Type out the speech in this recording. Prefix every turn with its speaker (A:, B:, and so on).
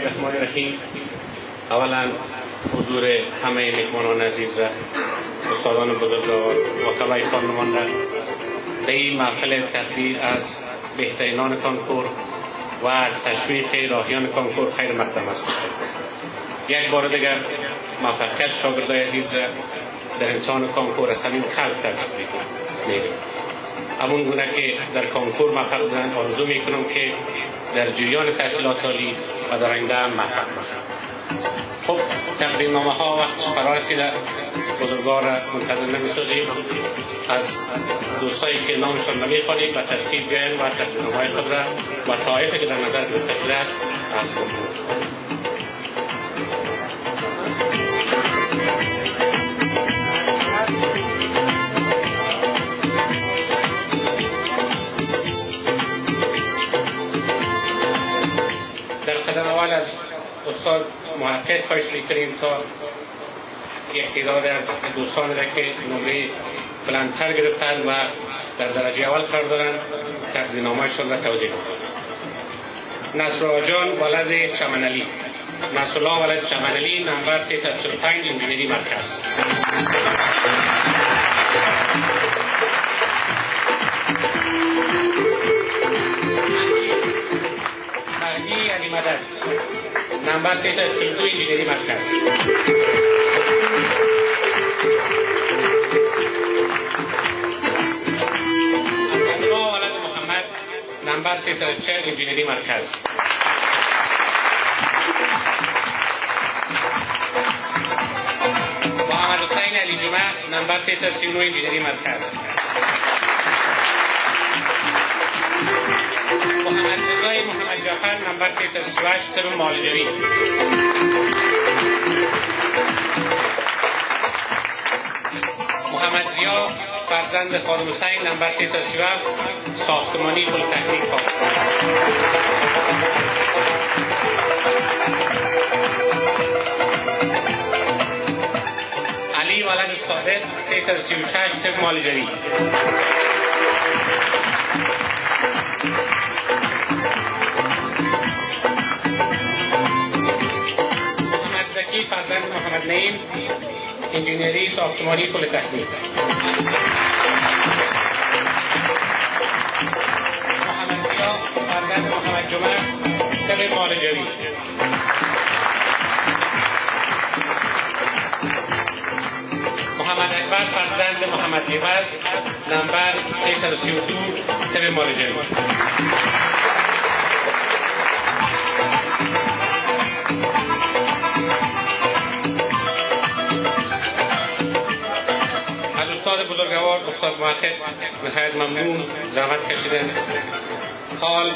A: الرحمن الرحیم. اولا حضور همه مهمانان عزیز را، استادان بزرگوار، وکلای خانمان را به این محفل تقدیر از بهترینان کنکور و تشویق راهیان کنکور خیر مقدم است. یک بار دیگر موفقیت شاگردای عزیز را در امتحان کنکور صمیم قلب تبریک میگم. همون گونه که در کنکور موفق بودند آرزو میکنم که در جریان تحصیلات عالی و در آینده هم موفق باشند. خب تقدیرنامه ها وقتش فرا رسیده، بزرگوار را منتظر نمی‌سازیم. از دوستایی که نامشان نمیخوانیم و ترتیب بیایم و تقدیرنامه خود را و طایفی که در نظر گرفته شده است عرض کنیم. در قدم اول از استاد محقق خواهش می‌کنیم تا یک تعداد از دوستان را که نمره بلندتر گرفتند و در درجه اول قرار دارند تقدیرنامه‌شان را توضیح کنند. نصرالله جان ولد چمنعلی، نصرالله ولد چمنعلی، نمبر 345 انجینری مرکز. مهدی علی مدد، نمبر 342 انجینری مرکز. ولد محمد، نمبر 340 انجینری مرکز. محمد حسین علی جمعه، نمبر 339 انجینری مرکز. محمد رضای محمد جعفر، نمبر 338 طب معالجوی. محمد ضیا فرزند خادم حسین، نمبر 337 ساختمانی پلی‌تکنیک پاکستان. علی ولد صادق، 336 طب معالجوی. محمد زکی فرزند محمد نعیم، انجینری ساختمانی پلی‌تکنیک. محمد ضیا فرزند محمد جمعه، طب معالجوی. محمد اکبر فرزند محمد عوض، نمبر 332 طب معالجوی. استاد بزرگوار، استاد محقق نهایت ممنون، زحمت کشیدن. حال